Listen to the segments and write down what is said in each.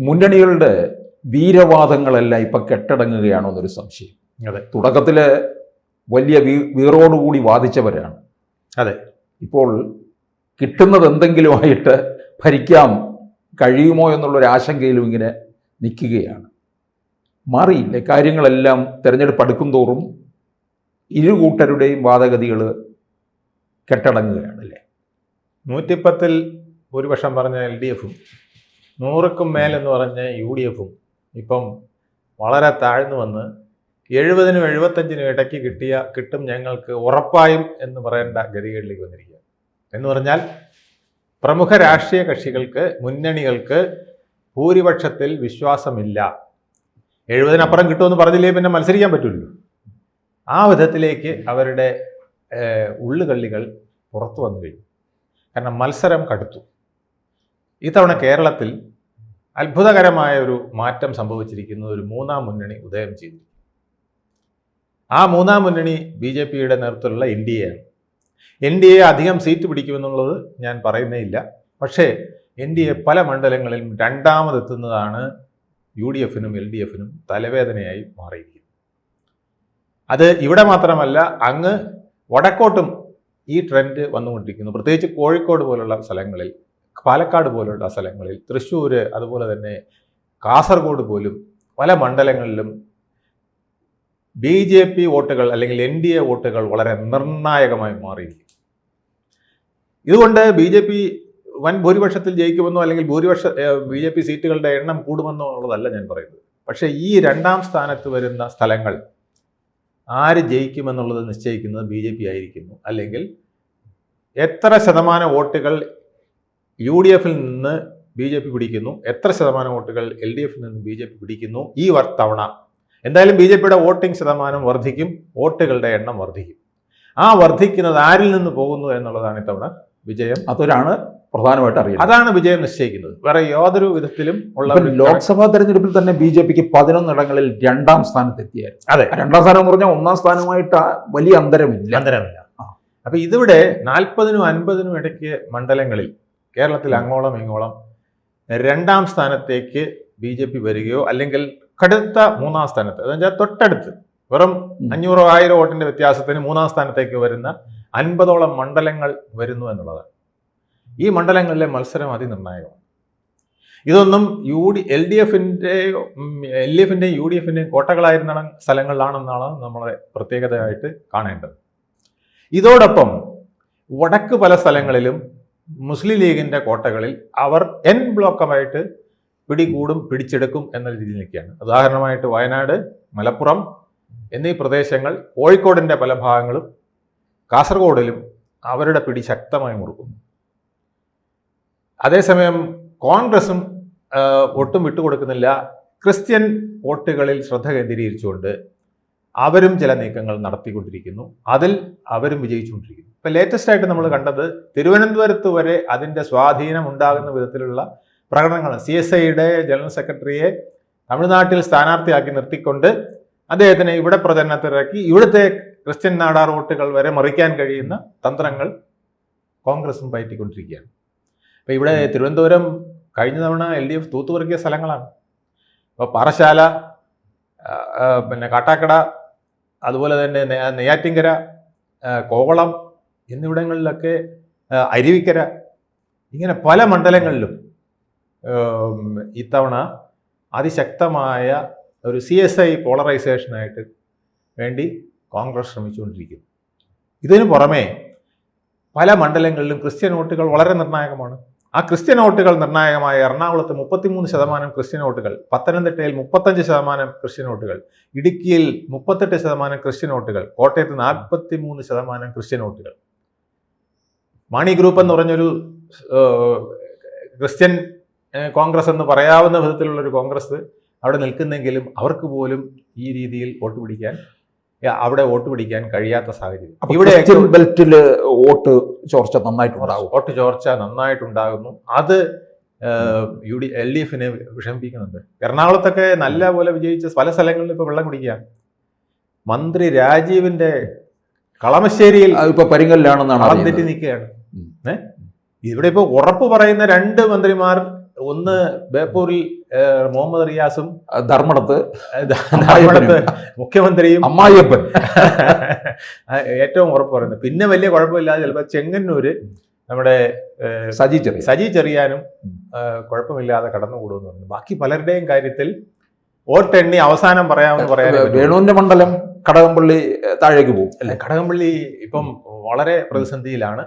മുന്നണികളുടെ വീരവാദങ്ങളെല്ലാം ഇപ്പം കെട്ടടങ്ങുകയാണോ എന്നൊരു സംശയം. അതെ, തുടക്കത്തിൽ വലിയ വീറോടുകൂടി വാദിച്ചവരാണ്. അതെ, ഇപ്പോൾ കിട്ടുന്നത് എന്തെങ്കിലുമായിട്ട് ഭരിക്കാൻ കഴിയുമോ എന്നുള്ളൊരു ആശങ്കയിലും ഇങ്ങനെ നിൽക്കുകയാണ്. മാറിയില്ലേ കാര്യങ്ങളെല്ലാം? തെരഞ്ഞെടുപ്പ് അടുക്കും തോറും ഇരു കൂട്ടരുടെയും വാദഗതികൾ കെട്ടടങ്ങുകയാണല്ലേ. 110 ഭൂരിപക്ഷം പറഞ്ഞ LDFും 100ക്കും മേലെന്ന് പറഞ്ഞ UDFും ഇപ്പം വളരെ താഴ്ന്നു വന്ന് 70-നും 75-നും ഇടയ്ക്ക് കിട്ടും ഞങ്ങൾക്ക് ഉറപ്പായും എന്ന് പറയേണ്ട ഗതികളിലേക്ക് വന്നിരിക്കുക. എന്ന് പറഞ്ഞാൽ പ്രമുഖ രാഷ്ട്രീയ കക്ഷികൾക്ക്, മുന്നണികൾക്ക് ഭൂരിപക്ഷത്തിൽ വിശ്വാസമില്ല. 70-നപ്പുറം കിട്ടുമെന്ന് പറഞ്ഞില്ലേ പിന്നെ മത്സരിക്കാൻ പറ്റില്ലല്ലോ. ആ വിധത്തിലേക്ക് അവരുടെ ഉള്ളുകള്ളികൾ പുറത്തു വന്നു കഴിഞ്ഞു. കാരണം മത്സരം കടുത്തു. ഇത്തവണ കേരളത്തിൽ അത്ഭുതകരമായ ഒരു മാറ്റം സംഭവിച്ചിരിക്കുന്നത് ഒരു മൂന്നാം മുന്നണി ഉദയം ചെയ്തു. ആ മൂന്നാം മുന്നണി BJPയുടെ നേതൃത്വത്തിലുള്ള NDA ആണ്. NDA അധികം സീറ്റ് പിടിക്കുമെന്നുള്ളത് ഞാൻ പറയുന്നേ ഇല്ല. പക്ഷേ NDA പല മണ്ഡലങ്ങളിലും രണ്ടാമതെത്തുന്നതാണ് UDFനും LDFനും തലവേദനയായി മാറിയിരിക്കുന്നത്. അത് ഇവിടെ മാത്രമല്ല, അങ്ങ് വടക്കോട്ടും ഈ ട്രെൻഡ് വന്നുകൊണ്ടിരിക്കുന്നു. പ്രത്യേകിച്ച് കോഴിക്കോട് പോലുള്ള സ്ഥലങ്ങളിൽ, പാലക്കാട് പോലുള്ള സ്ഥലങ്ങളിൽ, തൃശ്ശൂർ, അതുപോലെ തന്നെ കാസർഗോഡ് പോലും പല മണ്ഡലങ്ങളിലും BJP വോട്ടുകൾ അല്ലെങ്കിൽ NDA വോട്ടുകൾ വളരെ നിർണായകമായി മാറിയിരിക്കും. ഇതുകൊണ്ട് BJP വൻ ഭൂരിപക്ഷത്തിൽ ജയിക്കുമെന്നോ അല്ലെങ്കിൽ BJP സീറ്റുകളുടെ എണ്ണം കൂടുമെന്നോ ഉള്ളതല്ല ഞാൻ പറയുന്നത്. പക്ഷേ ഈ രണ്ടാം സ്ഥാനത്ത് വരുന്ന സ്ഥലങ്ങൾ ആര് ജയിക്കുമെന്നുള്ളത് നിശ്ചയിക്കുന്നത് BJP ആയിരിക്കുന്നു. അല്ലെങ്കിൽ എത്ര ശതമാനം വോട്ടുകൾ UDFിൽ നിന്ന് BJP പിടിക്കുന്നു, എത്ര ശതമാനം വോട്ടുകൾ LDFിൽ നിന്ന് BJP പിടിക്കുന്നു. ഈ തവണ എന്തായാലും BJPയുടെ വോട്ടിംഗ് ശതമാനം വർദ്ധിക്കും, വോട്ടുകളുടെ എണ്ണം വർദ്ധിക്കും. ആ വർദ്ധിക്കുന്നത് ആരിൽ നിന്ന് പോകുന്നു എന്നുള്ളതാണ് ഇത്തവണ വിജയം. അതൊരാണ് പ്രധാനമായിട്ട് അറിയുന്നത്. അതാണ് വിജയം നിശ്ചയിക്കുന്നത്. വേറെ യാതൊരു വിധത്തിലും ഉള്ള ലോക്സഭാ തെരഞ്ഞെടുപ്പിൽ തന്നെ BJPക്ക് 11 ഇടങ്ങളിൽ രണ്ടാം സ്ഥാനത്തെത്തിയായിരുന്നു. അതെ, രണ്ടാം സ്ഥാനം എന്ന് പറഞ്ഞാൽ ഒന്നാം സ്ഥാനമായിട്ട് വലിയ അന്തരമില്ല. അപ്പൊ ഇതിവിടെ 40-നും 50-നും ഇടയ്ക്ക് മണ്ഡലങ്ങളിൽ കേരളത്തിൽ അങ്ങോളം ഇങ്ങോളം രണ്ടാം സ്ഥാനത്തേക്ക് BJP വരികയോ അല്ലെങ്കിൽ കടുത്ത മൂന്നാം സ്ഥാനത്ത്, അതെന്നുവെച്ചാൽ തൊട്ടടുത്ത് വെറും 500-1000 വോട്ടിന്റെ വ്യത്യാസത്തിന് മൂന്നാം സ്ഥാനത്തേക്ക് വരുന്ന 50ഓളം മണ്ഡലങ്ങൾ വരുന്നു എന്നുള്ളതാണ്. ഈ മണ്ഡലങ്ങളിലെ മത്സരം അതിനിർണായകമാണ്. ഇതൊന്നും LDFിന്റെയും UDFിന്റെയും കോട്ടകളായിരുന്ന സ്ഥലങ്ങളിലാണെന്നാണ് നമ്മളെ പ്രത്യേകതയായിട്ട് കാണേണ്ടത്. ഇതോടൊപ്പം വടക്ക് പല സ്ഥലങ്ങളിലും മുസ്ലിം ലീഗിന്റെ കോട്ടകളിൽ അവർ ബ്ലോക്കമായിട്ട് പിടിച്ചെടുക്കും എന്ന രീതിയിലേക്കാണ്. ഉദാഹരണമായിട്ട് വയനാട്, മലപ്പുറം എന്നീ പ്രദേശങ്ങൾ, കോഴിക്കോടിന്റെ പല ഭാഗങ്ങളും കാസർഗോഡിലും അവരുടെ പിടി ശക്തമായി മുറുക്കുന്നു. അതേസമയം കോൺഗ്രസും ഒട്ടും വിട്ടുകൊടുക്കുന്നില്ല. ക്രിസ്ത്യൻ വോട്ടുകളിൽ ശ്രദ്ധ കേന്ദ്രീകരിച്ചുകൊണ്ട് അവരും ചില നീക്കങ്ങൾ നടത്തിക്കൊണ്ടിരിക്കുന്നു. അതിൽ അവരും വിജയിച്ചുകൊണ്ടിരിക്കുന്നു. ഇപ്പം ലേറ്റസ്റ്റ് ആയിട്ട് നമ്മൾ കണ്ടത് തിരുവനന്തപുരത്ത് വരെ അതിൻ്റെ സ്വാധീനം ഉണ്ടാകുന്ന വിധത്തിലുള്ള പ്രകടനങ്ങൾ. CSIയുടെ ജനറൽ സെക്രട്ടറിയെ തമിഴ്നാട്ടിൽ സ്ഥാനാർത്ഥിയാക്കി നിർത്തിക്കൊണ്ട് അദ്ദേഹത്തിന് ഇവിടെ പ്രചരണത്തിലിറക്കി ഇവിടുത്തെ ക്രിസ്ത്യൻ നാടാർ വോട്ടുകൾ വരെ മറിക്കാൻ കഴിയുന്ന തന്ത്രങ്ങൾ കോൺഗ്രസും പയറ്റിക്കൊണ്ടിരിക്കുകയാണ്. അപ്പം ഇവിടെ തിരുവനന്തപുരം കഴിഞ്ഞ തവണ LDF തൂത്തുപറക്കിയ സ്ഥലങ്ങളാണ്. അപ്പോൾ പാറശാല, പിന്നെ കാട്ടാക്കട, അതുപോലെ തന്നെ നെയ്യാറ്റിൻകര, കോവളം എന്നിവിടങ്ങളിലൊക്കെ, അരുവിക്കര, ഇങ്ങനെ പല മണ്ഡലങ്ങളിലും ഇത്തവണ അതിശക്തമായ ഒരു CSI പോളറൈസേഷനായിട്ട് വേണ്ടി കോൺഗ്രസ് ശ്രമിച്ചുകൊണ്ടിരിക്കുന്നു. ഇതിനു പുറമെ പല മണ്ഡലങ്ങളിലും ക്രിസ്ത്യൻ വോട്ടുകൾ വളരെ നിർണായകമാണ്. ആ ക്രിസ്ത്യൻ വോട്ടുകൾ നിർണായകമായ എറണാകുളത്ത് 33% ക്രിസ്ത്യൻ വോട്ടുകൾ, പത്തനംതിട്ടയിൽ 35% ക്രിസ്ത്യൻ വോട്ടുകൾ, ഇടുക്കിയിൽ 38% ക്രിസ്ത്യൻ വോട്ടുകൾ, കോട്ടയത്ത് 43% ക്രിസ്ത്യൻ വോട്ടുകൾ. മാണി ഗ്രൂപ്പ് എന്ന് പറഞ്ഞൊരു ക്രിസ്ത്യൻ കോൺഗ്രസ് എന്ന് പറയാവുന്ന വിധത്തിലുള്ളൊരു കോൺഗ്രസ് അവിടെ നിൽക്കുന്നെങ്കിലും അവർക്ക് പോലും ഈ രീതിയിൽ അവിടെ വോട്ട് പിടിക്കാൻ കഴിയാത്ത സാഹചര്യം. ഇവിടെ ബെൽറ്റിൽ വോട്ട് ചോർച്ച നന്നായിട്ടുണ്ടാകുന്നു. അത് LDFിനെ വിഷമിപ്പിക്കുന്നുണ്ട്. എറണാകുളത്തൊക്കെ നല്ല പോലെ വിജയിച്ച പല സ്ഥലങ്ങളിലും ഇപ്പൊ വെള്ളം കുടിക്കുകയാണ്. മന്ത്രി രാജീവിന്റെ കളമശ്ശേരിയിൽ ഇപ്പൊ പരിങ്ങലിലാണെന്നാണ് തെറ്റി നിൽക്കുകയാണ്. ഇവിടെ ഇപ്പൊ ഉറപ്പ് പറയുന്ന 2 മന്ത്രിമാർ ഒന്ന് ബേപ്പൂരിൽ മുഹമ്മദ് റിയാസും ധർമ്മടത്ത് ധർമ്മടത്ത് മുഖ്യമന്ത്രിയും അമ്മായിയപ്പൻ ഏറ്റവും ഉറപ്പ് പറയുന്നത്. പിന്നെ വലിയ കുഴപ്പമില്ലാതെ ചിലപ്പോൾ ചെങ്ങന്നൂര് നമ്മുടെ സജി ചെറിയാനും കുഴപ്പമില്ലാതെ കടന്നുകൂടുമെന്ന് പറഞ്ഞു. ബാക്കി പലരുടെയും കാര്യത്തിൽ വോട്ടെണ്ണി അവസാനം പറയാമെന്ന് പറയാൻ വേണുവിന്റെ മണ്ഡലം കടകംപള്ളി താഴേക്ക് പോകും അല്ലെ. കടകംപള്ളി ഇപ്പം വളരെ പ്രതിസന്ധിയിലാണ്.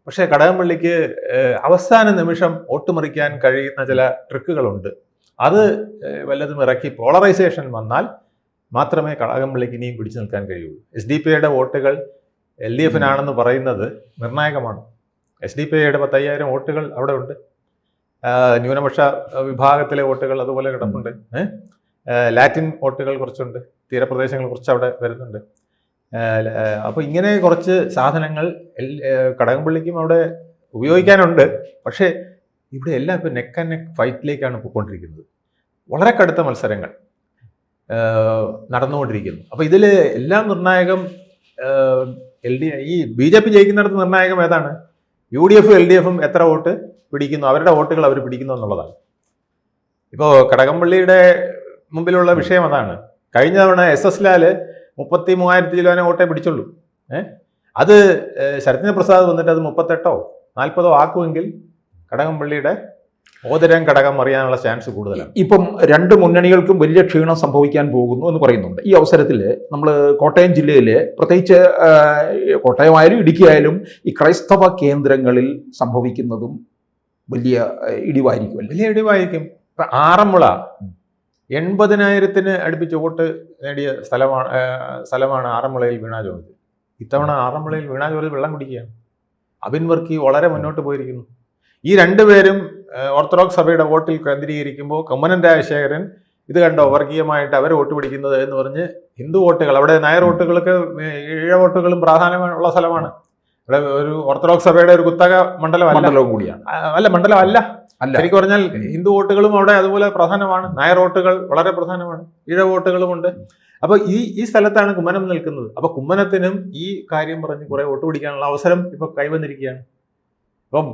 പക്ഷേ കടകംപള്ളിക്ക് അവസാന നിമിഷം വോട്ടുമറിക്കാൻ കഴിയുന്ന ചില ട്രിക്കുകളുണ്ട്. അത് വല്ലതും ഇറക്കി പോളറൈസേഷൻ വന്നാൽ മാത്രമേ കടകംപള്ളിക്ക് ഇനിയും പിടിച്ചു നിൽക്കാൻ കഴിയൂ. SDP വോട്ടുകൾ LDFനാണെന്ന് പറയുന്നത് നിർണായകമാണ്. SDP 10,000 വോട്ടുകൾ അവിടെ ഉണ്ട്. ന്യൂനപക്ഷ വിഭാഗത്തിലെ വോട്ടുകൾ അതുപോലെ കിടപ്പുണ്ട്. ലാറ്റിൻ വോട്ടുകൾ കുറച്ചുണ്ട്. തീരപ്രദേശങ്ങൾ കുറച്ച് അവിടെ വരുന്നുണ്ട്. അപ്പോൾ ഇങ്ങനെ കുറച്ച് സാധനങ്ങൾ കടകംപള്ളിക്കും അവിടെ ഉപയോഗിക്കാനുണ്ട്. പക്ഷേ ഇവിടെ എല്ലാം ഇപ്പോൾ നെക്ക് ആൻഡ് നെക്ക് ഫൈറ്റിലേക്കാണ് പോയിക്കൊണ്ടിരിക്കുന്നത്. വളരെ കടുത്ത മത്സരങ്ങൾ നടന്നുകൊണ്ടിരിക്കുന്നു. അപ്പോൾ ഇതിൽ എല്ലാം നിർണായകം ഈ BJP ജയിക്കുന്നിടത്ത് നിർണായകം ഏതാണ്? UDF LDFും എത്ര വോട്ട് പിടിക്കുന്നു, അവരുടെ വോട്ടുകൾ അവർ പിടിക്കുന്നു എന്നുള്ളതാണ്. ഇപ്പോൾ കടകംപള്ളിയുടെ മുമ്പിലുള്ള വിഷയം അതാണ്. കഴിഞ്ഞ തവണ SS ലാൽ 33,000 കിലോനെ വോട്ടേ പിടിച്ചുള്ളൂ. അത് ശരത്ചന്ദ്ര പ്രസാദ് വന്നിട്ട് അത് 38ഓ 40ഓ ആക്കുമെങ്കിൽ കടകംപള്ളിയുടെ ഓതിരം ഘടകം അറിയാനുള്ള ചാൻസ് കൂടുതലാണ്. ഇപ്പം രണ്ട് മുന്നണികൾക്കും വലിയ ക്ഷീണം സംഭവിക്കാൻ പോകുന്നു എന്ന് പറയുന്നുണ്ട്. ഈ അവസരത്തിൽ നമ്മൾ കോട്ടയം ജില്ലയിലെ പ്രത്യേകിച്ച് കോട്ടയമായാലും ഇടുക്കിയായാലും ഈ ക്രൈസ്തവ കേന്ദ്രങ്ങളിൽ സംഭവിക്കുന്നതും വലിയ ഇടിവായിരിക്കും. വലിയ ഇടിവായിരിക്കും. ഇപ്പം ആറന്മുള 80,000 അടുപ്പിച്ച് വോട്ട് നേടിയ സ്ഥലമാണ് ആറന്മുളയിൽ വീണ ജോർജ്. ഇത്തവണ ആറന്മുളയിൽ വീണ ജോർജ് വെള്ളം കുടിക്കുകയാണ്. അബിൻ വർക്കി വളരെ മുന്നോട്ട് പോയിരിക്കുന്നു. ഈ രണ്ടുപേരും ഓർത്തഡോക്സ് സഭയുടെ വോട്ടിൽ കേന്ദ്രീകരിക്കുമ്പോൾ കുമ്മനം രാജശേഖരൻ ഇത് കണ്ടോ വർഗീയമായിട്ട് അവർ വോട്ട് പിടിക്കുന്നത് എന്ന് പറഞ്ഞ് ഹിന്ദു വോട്ടുകൾ, അവിടെ നായർ വോട്ടുകൾക്ക് ഈഴ വോട്ടുകളും പ്രാധാന്യമുള്ള സ്ഥലമാണ്. ഇവിടെ ഒരു ഓർത്തഡോക്സ് സഭയുടെ ഒരു കുത്തക മണ്ഡലവും കൂടിയാണ്. മണ്ഡലമല്ല. ശരിക്കും പറഞ്ഞാൽ ഹിന്ദു വോട്ടുകളും അവിടെ അതുപോലെ പ്രധാനമാണ്. നായർ വോട്ടുകൾ വളരെ പ്രധാനമാണ്. ഈഴ വോട്ടുകളുമുണ്ട്. അപ്പൊ ഈ സ്ഥലത്താണ് കുമ്മനം നിൽക്കുന്നത്. അപ്പൊ കുമ്മനത്തിനും ഈ കാര്യം പറഞ്ഞ് കുറെ വോട്ട് പിടിക്കാനുള്ള അവസരം ഇപ്പൊ കൈവന്നിരിക്കുകയാണ്. അപ്പം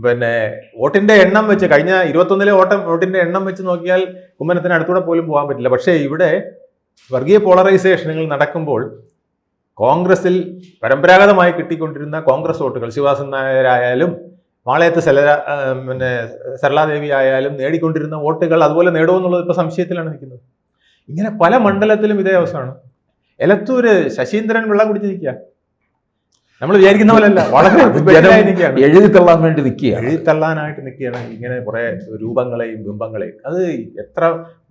പിന്നെ വോട്ടിന്റെ എണ്ണം വെച്ച് കഴിഞ്ഞ 21-ലെ വോട്ടിന്റെ എണ്ണം വെച്ച് നോക്കിയാൽ കുമ്മനത്തിന് അടുത്തൂടെ പോലും പോകാൻ പറ്റില്ല. പക്ഷേ ഇവിടെ വർഗീയ പോളറൈസേഷനുകൾ നടക്കുമ്പോൾ കോൺഗ്രസിൽ പരമ്പരാഗതമായി കിട്ടിക്കൊണ്ടിരുന്ന കോൺഗ്രസ് വോട്ടുകൾ ശിവദാസൻ നായരായാലും മാളയത്ത് സരളാദേവി ആയാലും നേടിക്കൊണ്ടിരുന്ന വോട്ടുകൾ അതുപോലെ നേടുമെന്നുള്ളത് ഇപ്പോൾ സംശയത്തിലാണ് നിൽക്കുന്നത്. ഇങ്ങനെ പല മണ്ഡലത്തിലും ഇതേ അവസ്ഥയാണ്. എലത്തൂര് ശശീന്ദ്രൻ വെള്ളം കുടിച്ച് നിൽക്കുക. നമ്മൾ വിചാരിക്കുന്ന പോലല്ല, വളരെ എഴുതിത്തള്ളാനായിട്ട് നിൽക്കുകയാണ്. ഇങ്ങനെ കുറെ രൂപങ്ങളെയും ബിംബങ്ങളെയും. അത് എത്ര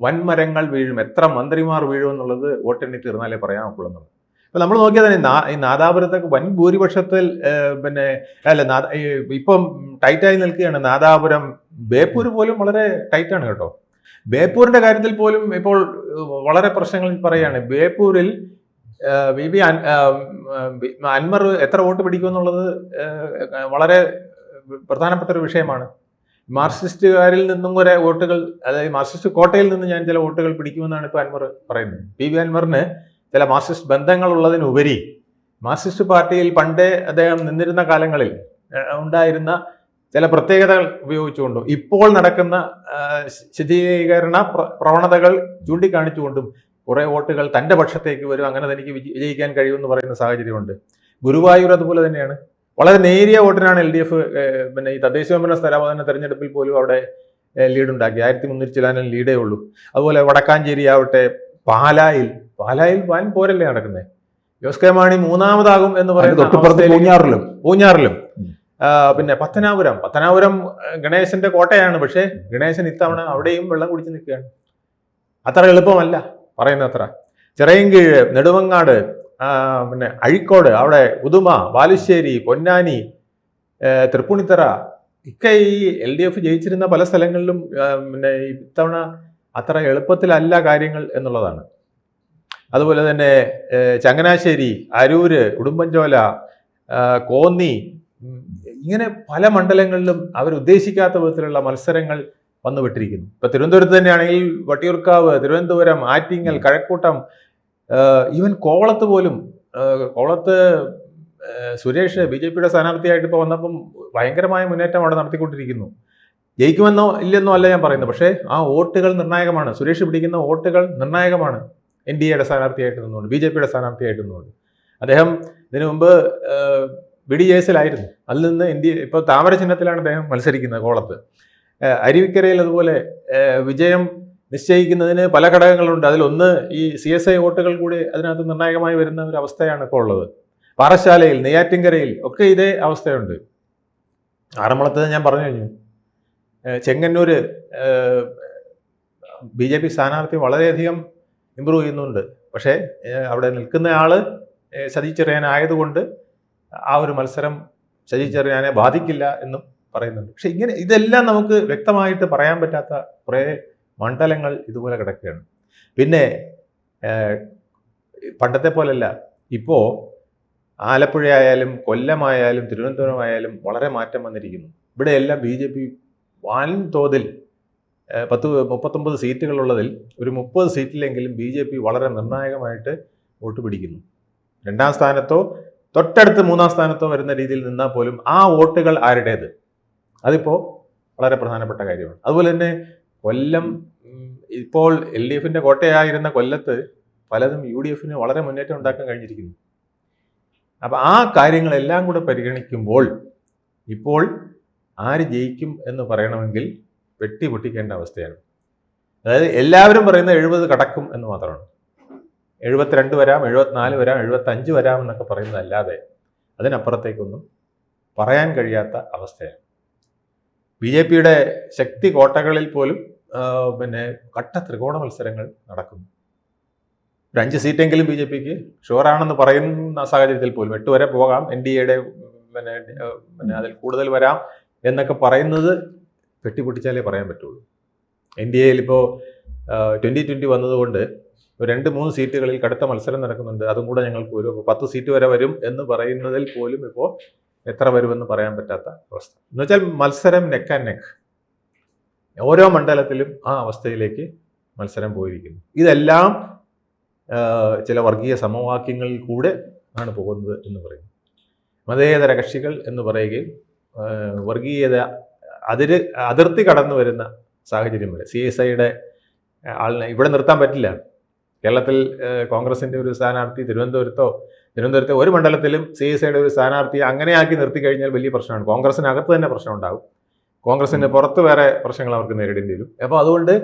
വൻമരങ്ങൾ വീഴും, എത്ര മന്ത്രിമാർ വീഴും എന്നുള്ളത് വോട്ടെണ്ണി തീർന്നാലേ പറയാൻ ഒക്കുള്ളൂ. ഇപ്പം നമ്മൾ നോക്കിയാൽ തന്നെ ഈ നാദാപുരത്തൊക്കെ വൻ ഭൂരിപക്ഷത്തിൽ ഇപ്പം ടൈറ്റായി നിൽക്കുകയാണ്. നാദാപുരം, ബേപ്പൂർ പോലും വളരെ ടൈറ്റാണ് കേട്ടോ. ബേപ്പൂരിന്റെ കാര്യത്തിൽ പോലും ഇപ്പോൾ വളരെ പ്രശ്നങ്ങൾ പറയുകയാണ്. ബേപ്പൂരിൽ VV അൻവർ എത്ര വോട്ട് പിടിക്കുമെന്നുള്ളത് വളരെ പ്രധാനപ്പെട്ട ഒരു വിഷയമാണ്. മാർക്സിസ്റ്റുകാരിൽ നിന്നും കുറെ വോട്ടുകൾ, അതായത് മാർക്സിസ്റ്റ് കോട്ടയിൽ നിന്ന് ഞാൻ ചില വോട്ടുകൾ പിടിക്കുമെന്നാണ് ഇപ്പോൾ അൻവർ പറയുന്നത്. PV അൻവറിന് ചില മാർക്സിസ്റ്റ് ബന്ധങ്ങളുള്ളതിനുപരി മാർക്സിസ്റ്റ് പാർട്ടിയിൽ പണ്ടേ അദ്ദേഹം നിന്നിരുന്ന കാലങ്ങളിൽ ഉണ്ടായിരുന്ന ചില പ്രത്യേകതകൾ ഉപയോഗിച്ചുകൊണ്ടും ഇപ്പോൾ നടക്കുന്ന ശിഥിലീകരണ പ്രവണതകൾ ചൂണ്ടിക്കാണിച്ചുകൊണ്ടും കുറെ വോട്ടുകൾ തൻ്റെ പക്ഷത്തേക്ക് വരും, അങ്ങനെ തനിക്ക് വിജയിക്കാൻ കഴിയുമെന്ന് പറയുന്ന സാഹചര്യമുണ്ട്. ഗുരുവായൂർ അതുപോലെ തന്നെയാണ്. വളരെ നേരിയ വോട്ടിനാണ് LDF ഈ തദ്ദേശഭരണ സ്ഥാപന തെരഞ്ഞെടുപ്പിൽ പോലും അവിടെ ലീഡുണ്ടാക്കി. 1300 ചില്ലാനും ലീഡേ ഉള്ളൂ. അതുപോലെ വടക്കാഞ്ചേരി ആവട്ടെ, പാലായിൽ വൻ പോരല്ലേ നടക്കുന്നത്. ജോസ് കെ മാണി മൂന്നാമതാകും എന്ന് പറയുന്നത് പൂഞ്ഞാറിലും. പിന്നെ പത്തനാപുരം ഗണേശന്റെ കോട്ടയാണ്. പക്ഷേ ഗണേശൻ ഇത്തവണ അവിടെയും വെള്ളം കുടിച്ച് നിൽക്കുകയാണ്. അത്ര എളുപ്പമല്ല പറയുന്നത്ര. ചിറയൻകീഴ്, നെടുമങ്ങാട്, പിന്നെ അഴീക്കോട്, അവിടെ ഉദുമ, ബാലുശ്ശേരി, പൊന്നാനി, തൃപ്പൂണിത്തറ ഒക്കെ ഈ LDF ജയിച്ചിരുന്ന പല സ്ഥലങ്ങളിലും പിന്നെ ഇത്തവണ അത്ര എളുപ്പത്തിലല്ല കാര്യങ്ങൾ എന്നുള്ളതാണ്. അതുപോലെ തന്നെ ചങ്ങനാശ്ശേരി, അരൂര്, ഉടുമ്പൻചോല, കോന്നി, ഇങ്ങനെ പല മണ്ഡലങ്ങളിലും അവരുദ്ദേശിക്കാത്ത വിധത്തിലുള്ള മത്സരങ്ങൾ വന്നുവിട്ടിരിക്കുന്നു. ഇപ്പൊ തിരുവനന്തപുരത്ത് തന്നെയാണെങ്കിൽ വട്ടിയൂർക്കാവ്, തിരുവനന്തപുരം, ആറ്റിങ്ങൽ, കഴക്കൂട്ടം, ഈവൻ കോവളത്ത് പോലും. കോവളത്ത് സുരേഷ് BJPയുടെ സ്ഥാനാർത്ഥിയായിട്ട് ഇപ്പോൾ വന്നപ്പം ഭയങ്കരമായ മുന്നേറ്റം അവിടെ നടത്തിക്കൊണ്ടിരിക്കുന്നു. ജയിക്കുമെന്നോ ഇല്ലെന്നോ അല്ല ഞാൻ പറയുന്നത്. പക്ഷേ ആ വോട്ടുകൾ നിർണായകമാണ്. സുരേഷ് പിടിക്കുന്ന വോട്ടുകൾ നിർണായകമാണ്. NDAയുടെ സ്ഥാനാർത്ഥിയായിട്ട് നിന്നുകൊണ്ട്, BJPയുടെ സ്ഥാനാർത്ഥിയായിട്ട് നിന്നുകൊണ്ട്. അദ്ദേഹം ഇതിനു മുമ്പ് BDJS-ലായിരുന്നു. അതിൽ നിന്ന് ഇപ്പോൾ താമര ചിഹ്നത്തിലാണ് അദ്ദേഹം മത്സരിക്കുന്നത് കോളത്ത്. അരുവിക്കരയിൽ അതുപോലെ വിജയം നിശ്ചയിക്കുന്നതിന് പല ഘടകങ്ങളുണ്ട്. അതിലൊന്ന് ഈ CSI വോട്ടുകൾ കൂടി അതിനകത്ത് നിർണായകമായി വരുന്ന ഒരു അവസ്ഥയാണ് ഇപ്പോൾ ഉള്ളത്. പാറശാലയിൽ, നെയ്യാറ്റിൻകരയിൽ ഒക്കെ ഇതേ അവസ്ഥയുണ്ട്. ആറന്മുളത്ത് ഞാൻ പറഞ്ഞു കഴിഞ്ഞു. ചെങ്ങന്നൂർ BJP സ്ഥാനാർത്ഥി വളരെയധികം ഇമ്പ്രൂവ് ചെയ്യുന്നുണ്ട്. പക്ഷേ അവിടെ നിൽക്കുന്ന ആൾ സജി ചെറിയാനായതുകൊണ്ട് ആ ഒരു മത്സരം സജി ചെറിയാനെ ബാധിക്കില്ല എന്നും പറയുന്നുണ്ട്. പക്ഷെ ഇതെല്ലാം നമുക്ക് വ്യക്തമായിട്ട് പറയാൻ പറ്റാത്ത കുറേ മണ്ഡലങ്ങൾ ഇതുപോലെ കിടക്കുകയാണ്. പിന്നെ പണ്ടത്തെ പോലല്ല, ഇപ്പോൾ ആലപ്പുഴയായാലും കൊല്ലമായാലും തിരുവനന്തപുരമായാലും വളരെ മാറ്റം വന്നിരിക്കുന്നു. ഇവിടെയെല്ലാം BJP വൻതോതിൽ 39 സീറ്റുകളുള്ളതിൽ ഒരു 30 സീറ്റിലെങ്കിലും BJP വളരെ നിർണായകമായിട്ട് വോട്ട് പിടിക്കുന്നു. 2ാം സ്ഥാനത്തോ തൊട്ടടുത്ത് 3ാം സ്ഥാനത്തോ വരുന്ന രീതിയിൽ നിന്നാൽ പോലും ആ വോട്ടുകൾ ആരുടേത്, അതിപ്പോൾ വളരെ പ്രധാനപ്പെട്ട കാര്യമാണ്. അതുപോലെ തന്നെ കൊല്ലം, ഇപ്പോൾ LDFന്റെ കോട്ടയായിരുന്ന കൊല്ലത്ത് പലതും UDFന് വളരെ മുന്നേറ്റം ഉണ്ടാക്കാൻ കഴിഞ്ഞിരിക്കുന്നു. അപ്പം ആ കാര്യങ്ങളെല്ലാം കൂടെ പരിഗണിക്കുമ്പോൾ ഇപ്പോൾ ആര് ജയിക്കും എന്ന് പറയണമെങ്കിൽ വെട്ടി പൊട്ടിക്കേണ്ട അവസ്ഥയാണ്. അതായത് എല്ലാവരും പറയുന്നത് 70 കടക്കും എന്ന് മാത്രമാണ്. 72 വരാം, 74 വരാം, 75 വരാം എന്നൊക്കെ പറയുന്നതല്ലാതെ അതിനപ്പുറത്തേക്കൊന്നും പറയാൻ കഴിയാത്ത അവസ്ഥയാണ്. BJPയുടെ ശക്തി കോട്ടകളിൽ പോലും പിന്നെ കട്ട ത്രികോണ മത്സരങ്ങൾ നടക്കുന്നു. ഒരു 5 സീറ്റെങ്കിലും BJPക്ക് ഷുവറാണെന്ന് പറയുന്ന സാഹചര്യത്തിൽ പോലും 8 വരെ പോകാം, NDAയുടെ പിന്നെ അതിൽ കൂടുതൽ വരാം എന്നൊക്കെ പറയുന്നത് വെട്ടിപ്പൊട്ടിച്ചാലേ പറയാൻ പറ്റുള്ളൂ. NDAയിൽ ഇപ്പോൾ 2020 വന്നതുകൊണ്ട് 2-3 സീറ്റുകളിൽ കടുത്ത മത്സരം നടക്കുന്നുണ്ട്. അതും കൂടെ ഞങ്ങൾക്ക് ഒരു 10 സീറ്റ് വരെ വരും എന്ന് പറയുന്നതിൽ പോലും ഇപ്പോൾ എത്ര വരുമെന്ന് പറയാൻ പറ്റാത്ത അവസ്ഥ. എന്നുവെച്ചാൽ മത്സരം നെക്ക് ആൻഡ് നെക്ക്. ഓരോ മണ്ഡലത്തിലും ആ അവസ്ഥയിലേക്ക് മത്സരം പോയിരിക്കുന്നു. ഇതെല്ലാം ചില വർഗീയ സമവാക്യങ്ങളിൽ കൂടെ ആണ് പോകുന്നത് എന്ന് പറയുന്നു. മതേതര കക്ഷികൾ എന്ന് പറയുകയും വർഗീയത അതിർത്തി കടന്നു വരുന്ന സാഹചര്യം വരെ CSIയുടെ ആളിനെ ഇവിടെ നിർത്താൻ പറ്റില്ല. കേരളത്തിൽ കോൺഗ്രസിൻ്റെ ഒരു സ്ഥാനാർത്ഥി തിരുവനന്തപുരത്തെ ഒരു മണ്ഡലത്തിലും CSIയുടെ ഒരു സ്ഥാനാർത്ഥിയെ അങ്ങനെയാക്കി നിർത്തി കഴിഞ്ഞാൽ വലിയ പ്രശ്നമാണ്. കോൺഗ്രസിനകത്ത് തന്നെ പ്രശ്നം ഉണ്ടാകും, കോൺഗ്രസിന് പുറത്ത് വേറെ പ്രശ്നങ്ങൾ അവർക്ക് നേരിടേണ്ടി വരും. അപ്പോൾ അതുകൊണ്ട്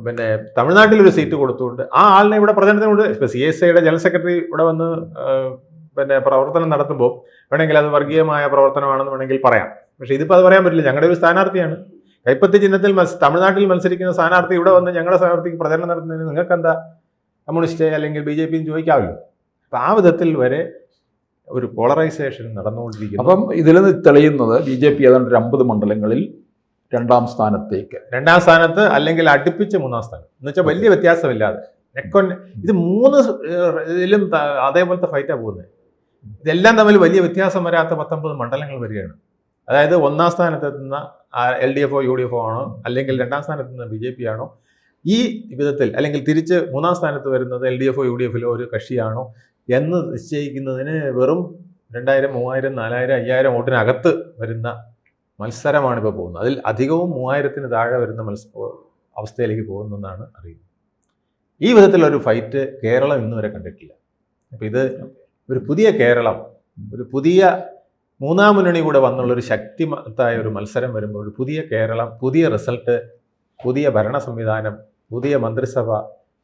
പിന്നെ തമിഴ്നാട്ടിലൊരു സീറ്റ് കൊടുത്തുകൊണ്ട് ആ ആളിനെ ഇവിടെ പ്രചരണത്തിനുണ്ട്. ഇപ്പോൾ CSIയുടെ ജനറൽ സെക്രട്ടറി ഇവിടെ വന്ന് പിന്നെ പ്രവർത്തനം നടത്തുമ്പോൾ വേണമെങ്കിൽ അത് വർഗീയമായ പ്രവർത്തനമാണെന്ന് വേണമെങ്കിൽ പറയാം. പക്ഷേ ഇതിപ്പോൾ അത് പറയാൻ പറ്റില്ല. ഞങ്ങളുടെ ഒരു സ്ഥാനാർത്ഥിയാണ്, കൈപ്പത്തി ചിഹ്നത്തിൽ തമിഴ്നാട്ടിൽ മത്സരിക്കുന്ന സ്ഥാനാർത്ഥി ഇവിടെ വന്ന് ഞങ്ങളുടെ സ്ഥാനാർത്ഥിക്ക് പ്രചരണം നടത്തുന്നതിന് നിങ്ങൾക്ക് എന്താ കമ്മ്യൂണിസ്റ്റ് അല്ലെങ്കിൽ BJP ചോദിക്കാമല്ലോ. അപ്പം ആ വിധത്തിൽ വരെ ഒരു പോളറൈസേഷൻ നടന്നുകൊണ്ടിരിക്കുന്നു. അപ്പം ഇതിൽ നിന്ന് തെളിയുന്നത് BJP ഏതാണ്ട് 50 മണ്ഡലങ്ങളിൽ 2ാം സ്ഥാനത്ത് അല്ലെങ്കിൽ അടുപ്പിച്ച് 3ാം സ്ഥാനം എന്ന് വെച്ചാൽ വലിയ വ്യത്യാസമില്ലാതെ ഇത് 3 ഇതിലും അതേപോലത്തെ ഫൈറ്റാണ് പോകുന്നത്. ഇതെല്ലാം തമ്മിൽ വലിയ വ്യത്യാസം വരാത്ത 19 മണ്ഡലങ്ങൾ വരികയാണ്. അതായത് 1ാം സ്ഥാനത്തെത്തുന്ന LDFോ UDFോ ആണോ, അല്ലെങ്കിൽ 2ാം സ്ഥാനത്തെത്തുന്ന BJP ആണോ, ഈ വിധത്തിൽ അല്ലെങ്കിൽ തിരിച്ച് 3ാം സ്ഥാനത്ത് വരുന്നത് LDFോ UDFിലോ ഒരു കക്ഷിയാണോ എന്ന് നിശ്ചയിക്കുന്നതിന് വെറും 2000, 3000, 4000, 5000 വോട്ടിനകത്ത് വരുന്ന മത്സരമാണ് ഇപ്പോൾ പോകുന്നത്. അതിൽ അധികവും 3000-ന് താഴെ വരുന്ന അവസ്ഥയിലേക്ക് പോകുന്നതെന്നാണ് അറിയുന്നത്. ഈ വിധത്തിലൊരു ഫൈറ്റ് കേരളം ഇന്നുവരെ കണ്ടിട്ടില്ല. അപ്പോൾ ഇത് ഒരു പുതിയ കേരളം, ഒരു പുതിയ 3ാം മുന്നണി കൂടെ വന്നുള്ളൊരു ശക്തിമത്തായ ഒരു മത്സരം വരുമ്പോൾ ഒരു പുതിയ കേരളം, പുതിയ റിസൾട്ട്, പുതിയ ഭരണ സംവിധാനം, പുതിയ മന്ത്രിസഭ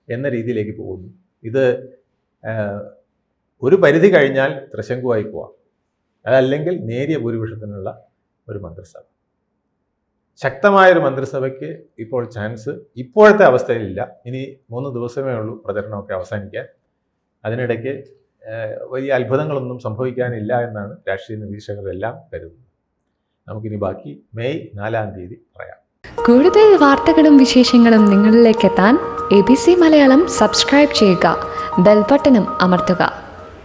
എന്ന രീതിയിലേക്ക് പോകുന്നു. ഇത് ഒരു പരിധി കഴിഞ്ഞാൽ ത്രിശങ്കുവായി പോവാം, അതല്ലെങ്കിൽ നേരിയ ഭൂരിപക്ഷത്തിനുള്ള ഒരു മന്ത്രിസഭ. ശക്തമായൊരു മന്ത്രിസഭയ്ക്ക് ഇപ്പോൾ ചാൻസ് ഇപ്പോഴത്തെ അവസ്ഥയിലില്ല. ഇനി 3 ദിവസമേ ഉള്ളൂ പ്രചരണമൊക്കെ അവസാനിക്കാൻ. അതിനിടയ്ക്ക് വലിയ അത്ഭുതങ്ങളൊന്നും സംഭവിക്കാനില്ല എന്നാണ് രാഷ്ട്രീയ നിരീക്ഷകരെല്ലാം കരുതുന്നത്. നമുക്കിനി ബാക്കി മെയ് 4-ാം തീയതി പറയാം. കൂടുതൽ വാർത്തകളും വിശേഷങ്ങളും നിങ്ങളിലേക്ക് എത്താൻ ABC മലയാളം സബ്സ്ക്രൈബ് ചെയ്യുക, ബെൽ ബട്ടണും അമർത്തുക.